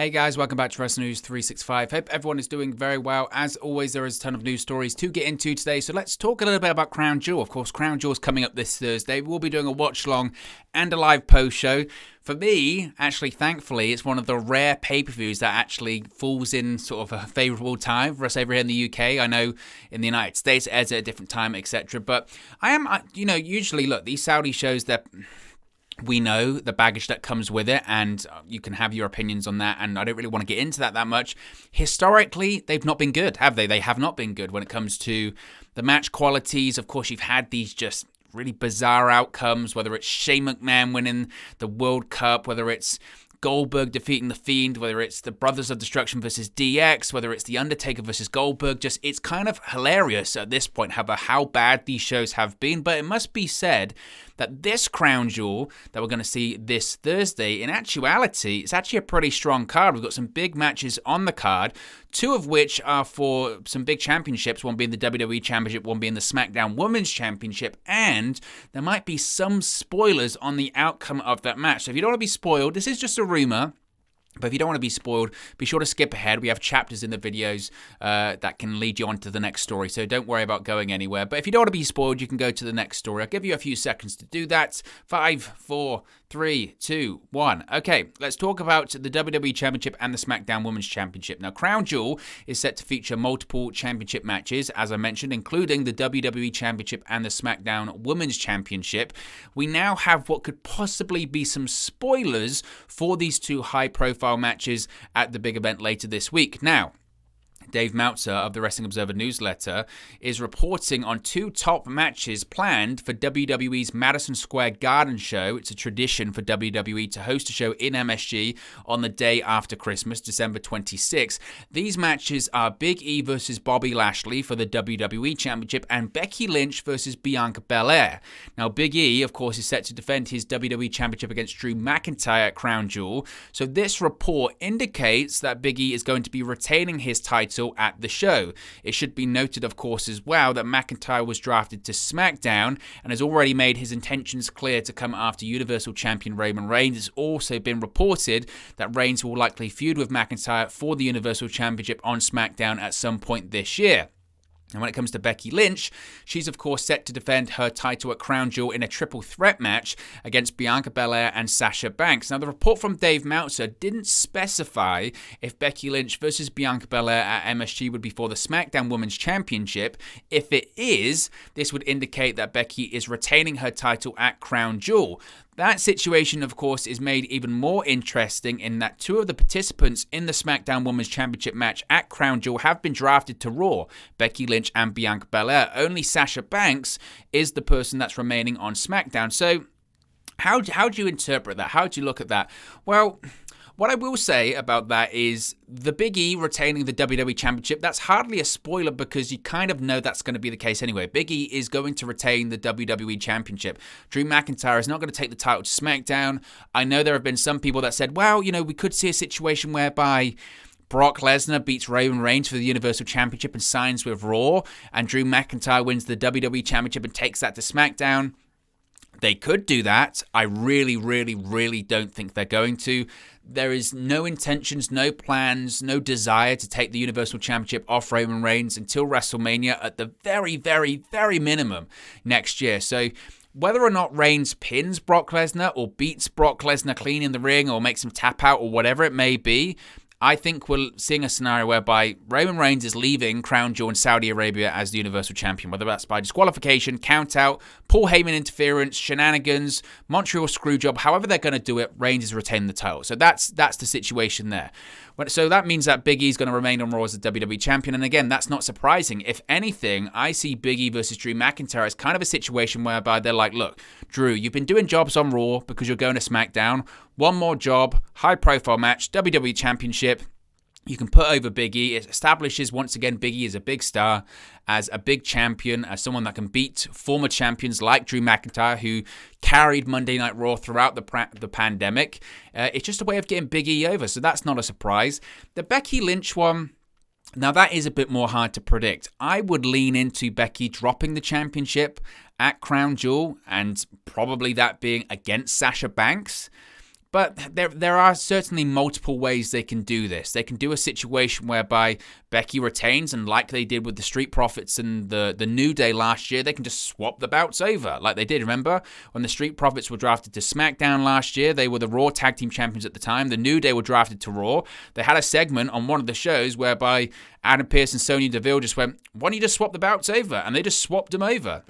Hey guys, welcome back to Wrestling News 365. Hope everyone is doing very well. As always, there is a ton of news stories to get into today, so let's talk a little bit about Crown Jewel. Of course, Crown Jewel is coming up this Thursday. We'll be doing a watch-along and a live post-show. For me, actually, thankfully, it's one of the rare pay-per-views that actually falls in sort of a favourable time for us over here in the UK. I know in the United States it airs at a different time, etc. But usually, look, these Saudi shows, we know the baggage that comes with it, and you can have your opinions on that, and I don't really want to get into that much. Historically, they've not been good, have they? They have not been good when it comes to the match qualities. Of course, you've had these just really bizarre outcomes, whether it's Shane McMahon winning the World Cup, whether it's Goldberg defeating The Fiend, whether it's the Brothers of Destruction versus DX, whether it's The Undertaker versus Goldberg. Just, it's kind of hilarious at this point how bad these shows have been. But it must be said that this Crown Jewel that we're going to see this Thursday, in actuality, it's actually a pretty strong card. We've got some big matches on the card, two of which are for some big championships, one being the WWE Championship, one being the SmackDown Women's Championship, and there might be some spoilers on the outcome of that match. So if you don't want to be spoiled, this is just a rumor. But if you don't want to be spoiled, be sure to skip ahead. We have chapters in the videos that can lead you on to the next story, so don't worry about going anywhere. But if you don't want to be spoiled, you can go to the next story. I'll give you a few seconds to do that. 5, 4, 3, 2, 1. Okay, let's talk about the WWE Championship and the SmackDown Women's Championship. Now, Crown Jewel is set to feature multiple championship matches, as I mentioned, including the WWE Championship and the SmackDown Women's Championship. We now have what could possibly be some spoilers for these two high-profile matches at the big event later this week. Now, Dave Meltzer of the Wrestling Observer newsletter is reporting on two top matches planned for WWE's Madison Square Garden show. It's a tradition for WWE to host a show in MSG on the day after Christmas, December 26th. These matches are Big E versus Bobby Lashley for the WWE Championship and Becky Lynch versus Bianca Belair. Now, Big E, of course, is set to defend his WWE Championship against Drew McIntyre at Crown Jewel. So this report indicates that Big E is going to be retaining his title at the show. It should be noted, of course, as well, that McIntyre was drafted to SmackDown and has already made his intentions clear to come after Universal Champion Roman Reigns. It's also been reported that Reigns will likely feud with McIntyre for the Universal Championship on SmackDown at some point this year. And when it comes to Becky Lynch, she's of course set to defend her title at Crown Jewel in a triple threat match against Bianca Belair and Sasha Banks. Now, the report from Dave Meltzer didn't specify if Becky Lynch versus Bianca Belair at MSG would be for the SmackDown Women's Championship. If it is, this would indicate that Becky is retaining her title at Crown Jewel. That situation, of course, is made even more interesting in that two of the participants in the SmackDown Women's Championship match at Crown Jewel have been drafted to Raw, Becky Lynch and Bianca Belair. Only Sasha Banks is the person that's remaining on SmackDown. So how do you interpret that? How do you look at that? Well, what I will say about that is the Big E retaining the WWE Championship, that's hardly a spoiler because you kind of know that's going to be the case anyway. Big E is going to retain the WWE Championship. Drew McIntyre is not going to take the title to SmackDown. I know there have been some people that said, well, we could see a situation whereby Brock Lesnar beats Roman Reigns for the Universal Championship and signs with Raw, and Drew McIntyre wins the WWE Championship and takes that to SmackDown. They could do that. I really, really, really don't think they're going to. There is no intentions, no plans, no desire to take the Universal Championship off Roman Reigns until WrestleMania at the very, very, very minimum next year. So whether or not Reigns pins Brock Lesnar or beats Brock Lesnar clean in the ring or makes him tap out or whatever it may be, I think we're seeing a scenario whereby Roman Reigns is leaving Crown Jewel in Saudi Arabia as the Universal Champion, whether that's by disqualification, count out, Paul Heyman interference, shenanigans, Montreal screwjob, however they're going to do it, Reigns is retaining the title. So that's the situation there. So that means that Big E is going to remain on Raw as the WWE Champion. And again, that's not surprising. If anything, I see Big E versus Drew McIntyre as kind of a situation whereby they're like, look, Drew, you've been doing jobs on Raw because you're going to SmackDown. One more job, high-profile match, WWE Championship. You can put over Big E. It establishes, once again, Big E as a big star, as a big champion, as someone that can beat former champions like Drew McIntyre, who carried Monday Night Raw throughout the pandemic. It's just a way of getting Big E over, so that's not a surprise. The Becky Lynch one, now that is a bit more hard to predict. I would lean into Becky dropping the championship at Crown Jewel, and probably that being against Sasha Banks. But there are certainly multiple ways they can do this. They can do a situation whereby Becky retains, and like they did with the Street Profits and the New Day last year, they can just swap the bouts over like they did. Remember when the Street Profits were drafted to SmackDown last year? They were the Raw Tag Team Champions at the time. The New Day were drafted to Raw. They had a segment on one of the shows whereby Adam Pearce and Sonya Deville just went, why don't you just swap the bouts over? And they just swapped them over.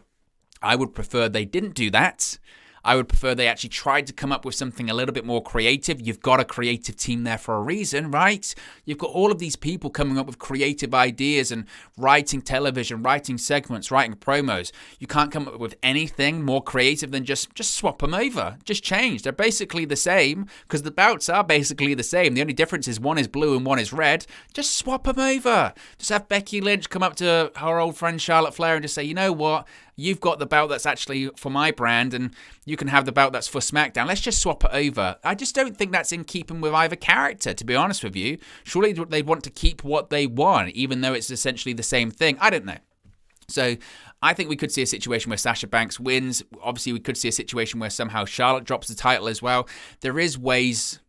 I would prefer they didn't do that. I would prefer they actually tried to come up with something a little bit more creative. You've got a creative team there for a reason, right? You've got all of these people coming up with creative ideas and writing television, writing segments, writing promos. You can't come up with anything more creative than just swap them over. Just change. They're basically the same because the bouts are basically the same. The only difference is one is blue and one is red. Just swap them over. Just have Becky Lynch come up to her old friend Charlotte Flair and just say, you know what? You've got the belt that's actually for my brand, and you can have the belt that's for SmackDown. Let's just swap it over. I just don't think that's in keeping with either character, to be honest with you. Surely they'd want to keep what they want, even though it's essentially the same thing. I don't know. So I think we could see a situation where Sasha Banks wins. Obviously, we could see a situation where somehow Charlotte drops the title as well. There is ways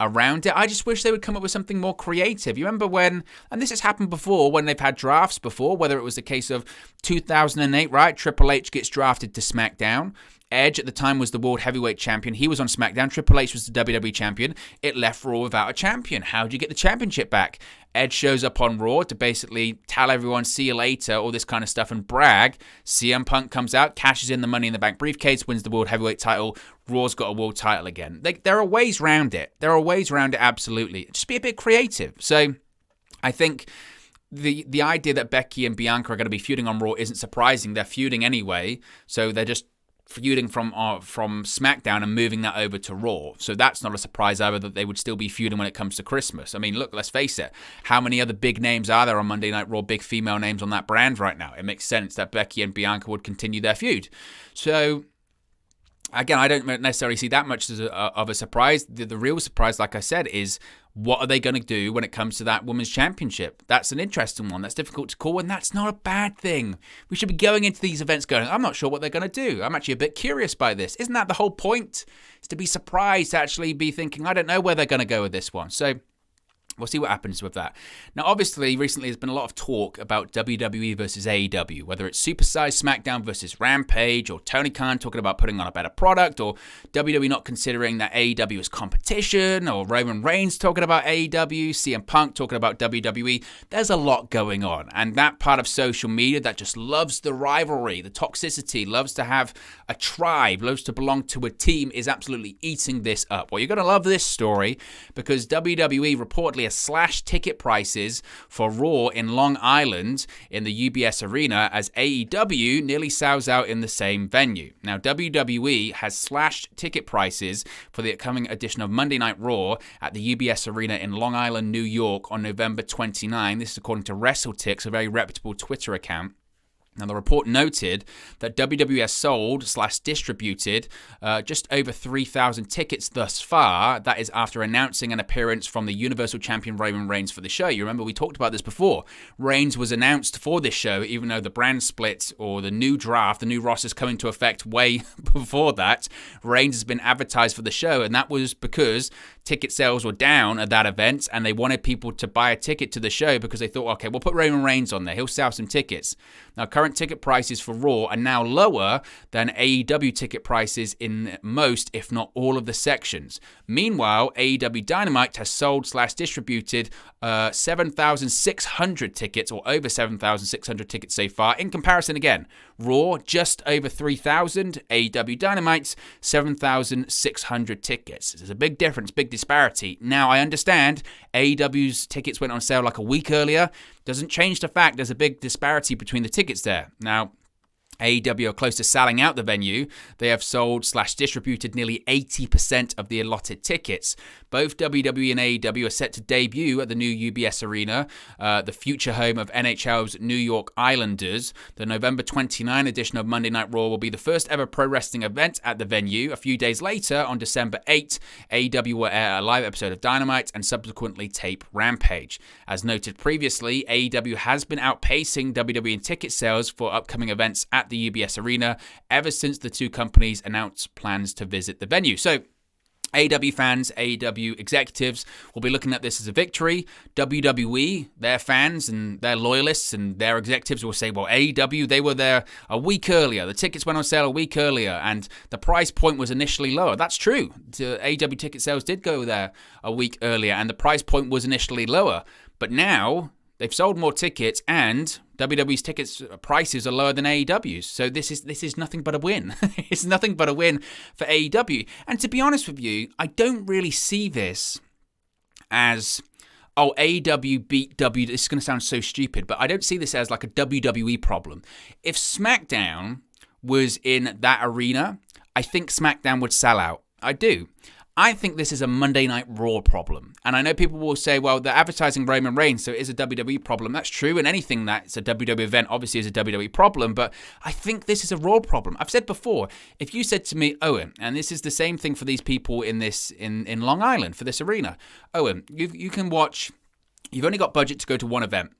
around it. I just wish they would come up with something more creative. You remember when, and this has happened before, when they've had drafts before, whether it was the case of 2008, right? Triple H gets drafted to SmackDown. Edge at the time was the World Heavyweight Champion. He was on SmackDown. Triple H was the WWE Champion. It left Raw without a champion. How do you get the championship back? Edge shows up on Raw to basically tell everyone, see you later, all this kind of stuff, and brag. CM Punk comes out, cashes in the Money in the Bank briefcase, wins the World Heavyweight title. Raw's got a world title again. There are ways around it. There are ways around it, absolutely. Just be a bit creative. So I think the idea that Becky and Bianca are going to be feuding on Raw isn't surprising. They're feuding anyway, so they're just feuding from SmackDown and moving that over to Raw. So that's not a surprise either that they would still be feuding when it comes to Christmas. I mean, look, let's face it. How many other big names are there on Monday Night Raw, big female names on that brand right now? It makes sense that Becky and Bianca would continue their feud. So again, I don't necessarily see that much of a surprise. The real surprise, like I said, is what are they going to do when it comes to that Women's Championship? That's an interesting one. That's difficult to call, and that's not a bad thing. We should be going into these events going, I'm not sure what they're going to do. I'm actually a bit curious by this. Isn't that the whole point? Is to be surprised, to actually be thinking, I don't know where they're going to go with this one. So we'll see what happens with that. Now, obviously, recently there's been a lot of talk about WWE versus AEW, whether it's Supersized SmackDown versus Rampage, or Tony Khan talking about putting on a better product, or WWE not considering that AEW is competition, or Roman Reigns talking about AEW, CM Punk talking about WWE. There's a lot going on, and that part of social media that just loves the rivalry, the toxicity, loves to have a tribe, loves to belong to a team, is absolutely eating this up. Well, you're going to love this story because WWE reportedly has slashed ticket prices for Raw in Long Island in the UBS Arena as AEW nearly sells out in the same venue. Now, WWE has slashed ticket prices for the upcoming edition of Monday Night Raw at the UBS Arena in Long Island, New York on November 29. This is according to WrestleTix, a very reputable Twitter account. Now, the report noted that WWE has sold/distributed just over 3,000 tickets thus far. That is after announcing an appearance from the Universal Champion Roman Reigns for the show. You remember we talked about this before. Reigns was announced for this show, even though the brand split or the new draft, the new roster is coming to effect way before that. Reigns has been advertised for the show, and that was because ticket sales were down at that event, and they wanted people to buy a ticket to the show because they thought, okay, we'll put Roman Reigns on there. He'll sell some tickets. Now, current ticket prices for Raw are now lower than AEW ticket prices in most, if not all, of the sections. Meanwhile, AEW Dynamite has sold/distributed 7,600 tickets, or over 7,600 tickets so far. In comparison, again, Raw just over 3,000, AEW Dynamite's 7,600 tickets. There's a big difference, big disparity. Now, I understand AEW's tickets went on sale like a week earlier. Doesn't change the fact there's a big disparity between the tickets there. Now, AEW are close to selling out the venue. They have sold/distributed nearly 80% of the allotted tickets. Both WWE and AEW are set to debut at the new UBS Arena, the future home of NHL's New York Islanders. The November 29 edition of Monday Night Raw will be the first ever pro wrestling event at the venue. A few days later, on December 8, AEW will air a live episode of Dynamite and subsequently tape Rampage. As noted previously, AEW has been outpacing WWE in ticket sales for upcoming events at the UBS Arena ever since the two companies announced plans to visit the venue. So, AEW fans, AEW executives will be looking at this as a victory. WWE, their fans and their loyalists and their executives will say, well, AEW, they were there a week earlier. The tickets went on sale a week earlier and the price point was initially lower. That's true. The AEW ticket sales did go there a week earlier and the price point was initially lower. But now they've sold more tickets and WWE's tickets prices are lower than AEW's. So this is nothing but a win. It's nothing but a win for AEW. And to be honest with you, I don't really see this as, oh, AEW beat W. This is going to sound so stupid, but I don't see this as like a WWE problem. If SmackDown was in that arena, I think SmackDown would sell out. I do. I think this is a Monday Night Raw problem. And I know people will say, well, they're advertising Roman Reigns, so it is a WWE problem. That's true, and anything that's a WWE event obviously is a WWE problem, but I think this is a Raw problem. I've said before, if you said to me, Owen, and this is the same thing for these people in Long Island, for this arena, Owen, you can watch, you've only got budget to go to one event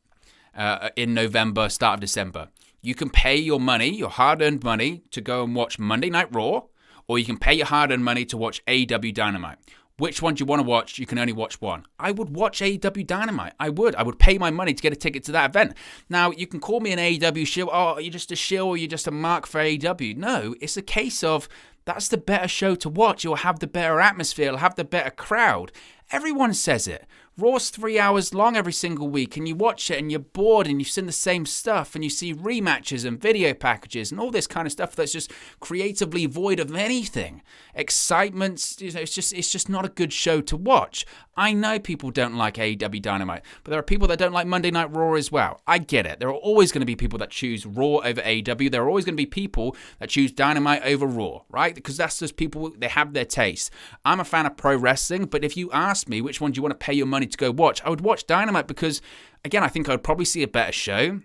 in November, start of December. You can pay your money, your hard-earned money, to go and watch Monday Night Raw, or you can pay your hard-earned money to watch AEW Dynamite. Which one do you want to watch? You can only watch one. I would watch AEW Dynamite. I would pay my money to get a ticket to that event. Now, you can call me an AEW shill. Oh, you're just a shill or you're just a mark for AEW. No, it's a case of that's the better show to watch. You'll have the better atmosphere. You'll have the better crowd. Everyone says it. Raw's 3 hours long every single week, and you watch it and you're bored and you've seen the same stuff and you see rematches and video packages and all this kind of stuff that's just creatively void of anything. Excitement, it's just not a good show to watch. I know people don't like AEW Dynamite, but there are people that don't like Monday Night Raw as well. I get it. There are always going to be people that choose Raw over AEW. There are always going to be people that choose Dynamite over Raw, right? Because that's just people, they have their taste. I'm a fan of pro wrestling, but if you ask me which one do you want to pay your money to go watch, I would watch Dynamite because, again, I think I would probably see a better show.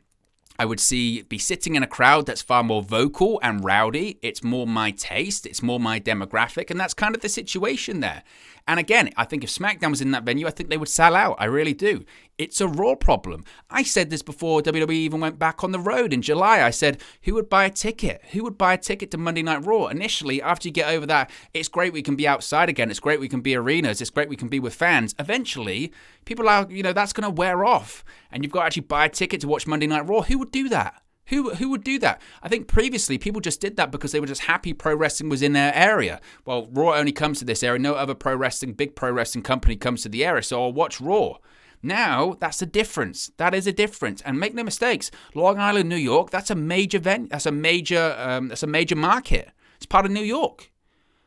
I would be sitting in a crowd that's far more vocal and rowdy. It's more my taste. It's more my demographic. And that's kind of the situation there. And again, I think if SmackDown was in that venue, I think they would sell out. I really do. It's a Raw problem. I said this before WWE even went back on the road in July. I said, who would buy a ticket? Who would buy a ticket to Monday Night Raw? Initially, after you get over that, it's great we can be outside again. It's great we can be arenas. It's great we can be with fans. Eventually, people are, that's going to wear off. And you've got to actually buy a ticket to watch Monday Night Raw. Who would do that? Who would do that? I think previously people just did that because they were just happy pro wrestling was in their area. Well, Raw only comes to this area. No other big pro wrestling company comes to the area, so I'll watch Raw. Now, that's a difference. That is a difference. And make no mistakes, Long Island, New York, that's a major event. That's a major market. It's part of New York.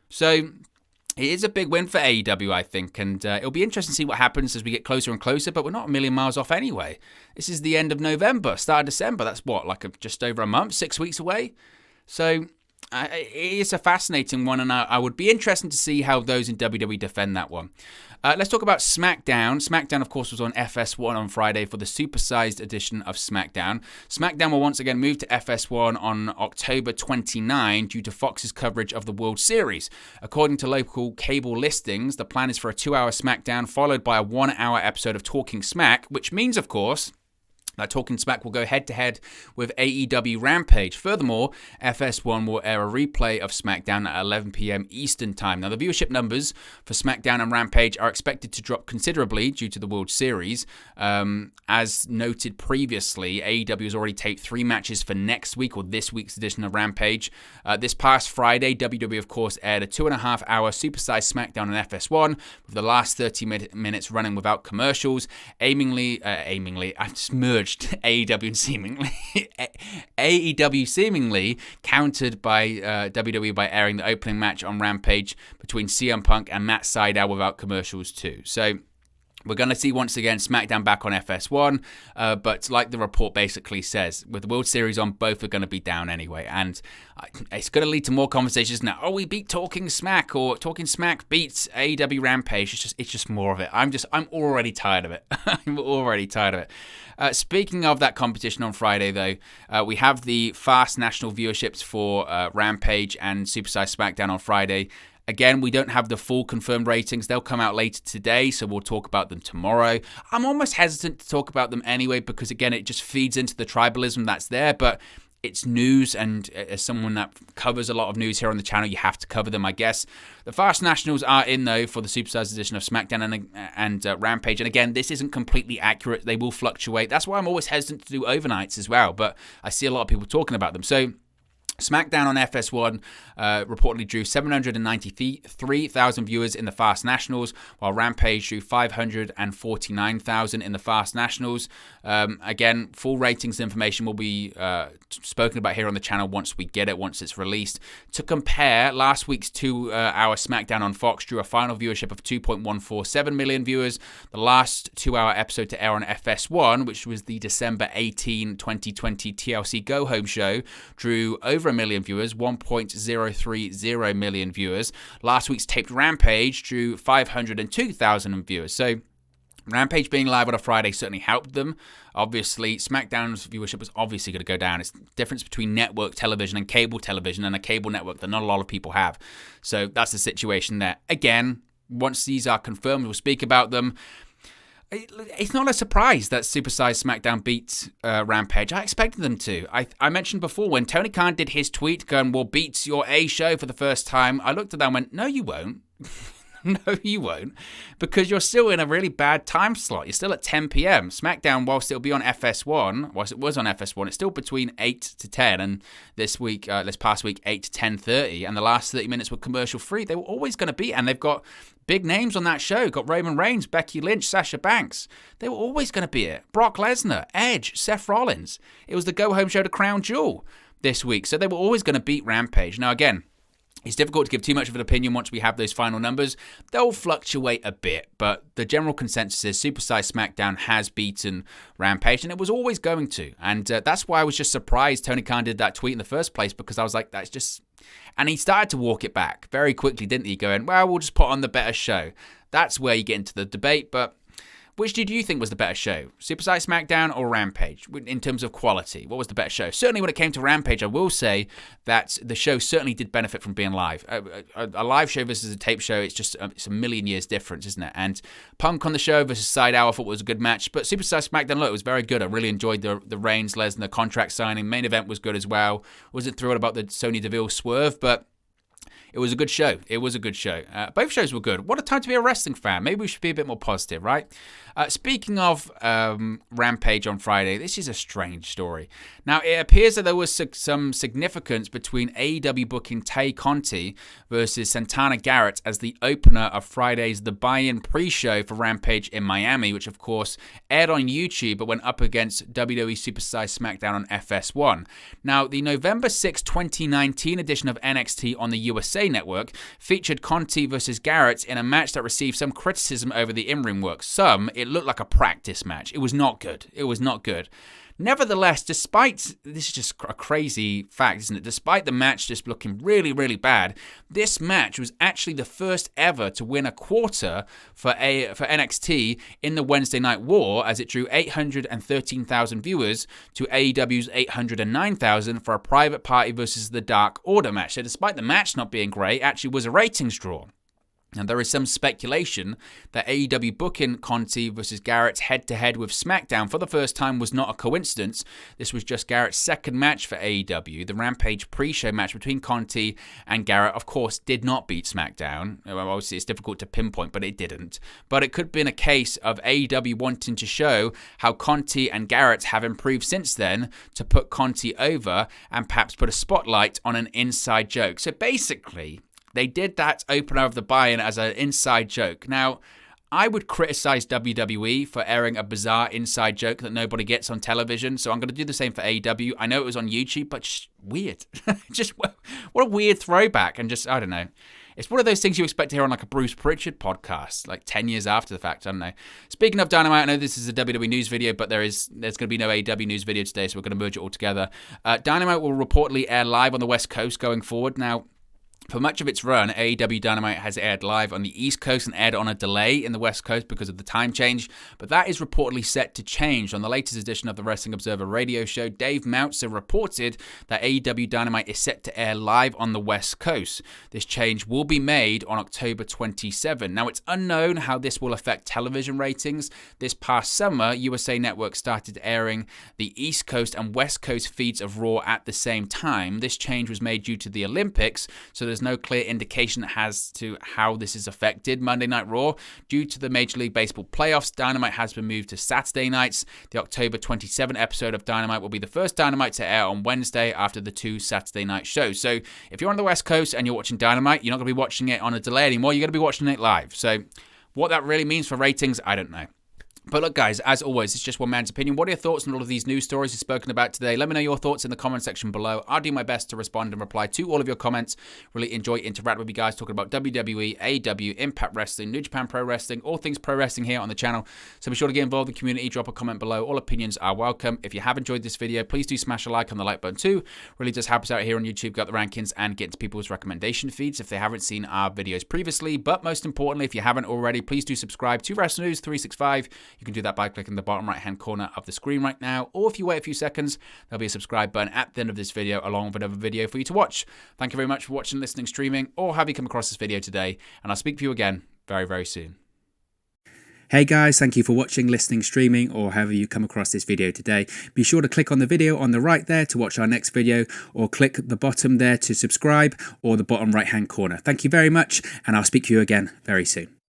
So it is a big win for AEW, I think, and it'll be interesting to see what happens as we get closer and closer, but we're not a million miles off anyway. This is the end of November, start of December. That's what, just over a month, 6 weeks away? So it is a fascinating one, and I would be interested to see how those in WWE defend that one. Let's talk about SmackDown. SmackDown, of course, was on FS1 on Friday for the supersized edition of SmackDown. SmackDown will once again move to FS1 on October 29 due to Fox's coverage of the World Series. According to local cable listings, the plan is for a 2-hour SmackDown followed by a 1-hour episode of Talking Smack, which means, of course, that Talking Smack will go head-to-head with AEW Rampage. Furthermore, FS1 will air a replay of SmackDown at 11 p.m. Eastern Time. Now, the viewership numbers for SmackDown and Rampage are expected to drop considerably due to the World Series. As noted previously, AEW has already taped 3 matches for next week, or this week's edition of Rampage. This past Friday, WWE, of course, aired a 2.5-hour supersized SmackDown on FS1, with the last 30 minutes running without commercials. I've just merged AEW and seemingly AEW seemingly countered by WWE by airing the opening match on Rampage between CM Punk and Matt Sydal without commercials too. So we're going to see once again SmackDown back on FS1, but like the report basically says, with the World Series on, both are going to be down anyway, and it's going to lead to more conversations now. Oh, we beat Talking Smack, or Talking Smack beats AEW Rampage. It's just more of it. I'm already tired of it. I'm already tired of it. Speaking of that competition on Friday, though, we have the fast national viewerships for Rampage and Supersized SmackDown on Friday. Again, we don't have the full confirmed ratings. They'll come out later today, so we'll talk about them tomorrow. I'm almost hesitant to talk about them anyway because, again, it just feeds into the tribalism that's there. But it's news, and as someone that covers a lot of news here on the channel, you have to cover them, I guess. The Fast Nationals are in, though, for the Supersized edition of SmackDown and Rampage. And again, this isn't completely accurate. They will fluctuate. That's why I'm always hesitant to do overnights as well, but I see a lot of people talking about them. So SmackDown on FS1 reportedly drew 793,000 viewers in the Fast Nationals, while Rampage drew 549,000 in the Fast Nationals. Again, full ratings information will be spoken about here on the channel once we get it, once it's released. To compare, last week's 2-hour SmackDown on Fox drew a final viewership of 2.147 million viewers. The last 2-hour episode to air on FS1, which was the December 18, 2020 TLC Go Home show, drew over a million viewers, 1.030 million viewers. Last week's taped Rampage drew 502,000 viewers. So Rampage being live on a Friday certainly helped them. Obviously, SmackDown's viewership was obviously going to go down. It's the difference between network television and a cable network that not a lot of people have. So that's the situation there. Again, once these are confirmed, we'll speak about them. It's not a surprise that Supersized SmackDown beat Rampage. I expected them to. I mentioned before when Tony Khan did his tweet going, well, beats your A show for the first time. I looked at that and went, no, you won't. No, you won't. Because you're still in a really bad time slot. You're still at 10 p.m. SmackDown, whilst it'll be on FS1, whilst it was on FS1, it's still between 8 to 10. And this past week, 8 to 10:30. And the last 30 minutes were commercial free. They were always going to be. And they've got big names on that show. Got Roman Reigns, Becky Lynch, Sasha Banks. They were always going to be it. Brock Lesnar, Edge, Seth Rollins. It was the go-home show to Crown Jewel this week. So they were always going to beat Rampage. Now, again, it's difficult to give too much of an opinion once we have those final numbers. They'll fluctuate a bit, but the general consensus is Supersized SmackDown has beaten Rampage, and it was always going to. And that's why I was just surprised Tony Khan did that tweet in the first place, because I was like, that's just... And he started to walk it back very quickly, didn't he? Going, well, we'll just put on the better show. That's where you get into the debate, but... Which did you think was the better show? Supersized SmackDown or Rampage? In terms of quality, what was the better show? Certainly when it came to Rampage, I will say that the show certainly did benefit from being live. A live show versus a tape show, it's a million years difference, isn't it? And Punk on the show versus Sydal, I thought was a good match. But Supersized SmackDown, look, it was very good. I really enjoyed the Reigns, Lesnar contract signing. Main event was good as well. Wasn't thrilled about the Sonya Deville swerve, but... It was a good show. It was a good show. Both shows were good. What a time to be a wrestling fan. Maybe we should be a bit more positive, right? Speaking of Rampage on Friday, this is a strange story. Now, it appears that there was some significance between AEW booking Tay Conti versus Santana Garrett as the opener of Friday's The Buy-In pre-show for Rampage in Miami, which, of course, aired on YouTube but went up against WWE Supersized SmackDown on FS1. Now, the November 6, 2019 edition of NXT on the USA Network featured Conti versus Garrett in a match that received some criticism over the in-ring work. It looked like a practice match. It was not good. It was not good. Nevertheless, despite, this is just a crazy fact, isn't it? Despite the match just looking really, really bad, this match was actually the first ever to win a quarter for NXT in the Wednesday Night War, as it drew 813,000 viewers to AEW's 809,000 for a Private Party versus the Dark Order match. So despite the match not being great, it actually was a ratings draw. And there is some speculation that AEW booking Conti versus Garrett head-to-head with SmackDown for the first time was not a coincidence. This was just Garrett's second match for AEW. The Rampage pre-show match between Conti and Garrett, of course, did not beat SmackDown. Obviously, it's difficult to pinpoint, but it didn't. But it could have been a case of AEW wanting to show how Conti and Garrett have improved since then to put Conti over and perhaps put a spotlight on an inside joke. So basically... They did that opener of the buy-in as an inside joke. Now, I would criticize WWE for airing a bizarre inside joke that nobody gets on television, so I'm going to do the same for AEW. I know it was on YouTube, but just weird. Just what a weird throwback, and just, I don't know. It's one of those things you expect to hear on like a Bruce Pritchard podcast, like 10 years after the fact, I don't know. Speaking of Dynamite, I know this is a WWE news video, but there's going to be no AEW news video today, so we're going to merge it all together. Dynamite will reportedly air live on the West Coast going forward. Now, For much of its run, AEW Dynamite has aired live on the East Coast and aired on a delay in the West Coast because of the time change, but that is reportedly set to change. On the latest edition of the Wrestling Observer radio show, Dave Meltzer reported that AEW Dynamite is set to air live on the West Coast. This change will be made on October 27. Now, it's unknown how this will affect television ratings. This past summer, USA Network started airing the East Coast and West Coast feeds of Raw at the same time. This change was made due to the Olympics, so there's no clear indication as to how this has affected Monday Night Raw. Due to the Major League Baseball playoffs, Dynamite has been moved to Saturday nights. The October 27 episode of Dynamite will be the first Dynamite to air on Wednesday after the 2 Saturday night shows. So if you're on the West Coast and you're watching Dynamite, you're not going to be watching it on a delay anymore. You're going to be watching it live. So what that really means for ratings, I don't know. But look, guys, as always, it's just one man's opinion. What are your thoughts on all of these news stories we've spoken about today? Let me know your thoughts in the comment section below. I'll do my best to respond and reply to all of your comments. Really enjoy interacting with you guys, talking about WWE, AEW, Impact Wrestling, New Japan Pro Wrestling, all things pro wrestling here on the channel. So be sure to get involved in the community. Drop a comment below. All opinions are welcome. If you have enjoyed this video, please do smash a like on the like button too. Really does help us out here on YouTube, got the rankings, and get into people's recommendation feeds if they haven't seen our videos previously. But most importantly, if you haven't already, please do subscribe to Wrestling News 365. You can do that by clicking the bottom right hand corner of the screen right now, or if you wait a few seconds, there'll be a subscribe button at the end of this video along with another video for you to watch. Thank you very much for watching, listening, streaming, or have you come across this video today, and I'll speak to you again very, very soon. Hey guys, thank you for watching, listening, streaming, or however you come across this video today. Be sure to click on the video on the right there to watch our next video, or click the bottom there to subscribe, or the bottom right hand corner. Thank you very much, and I'll speak to you again very soon.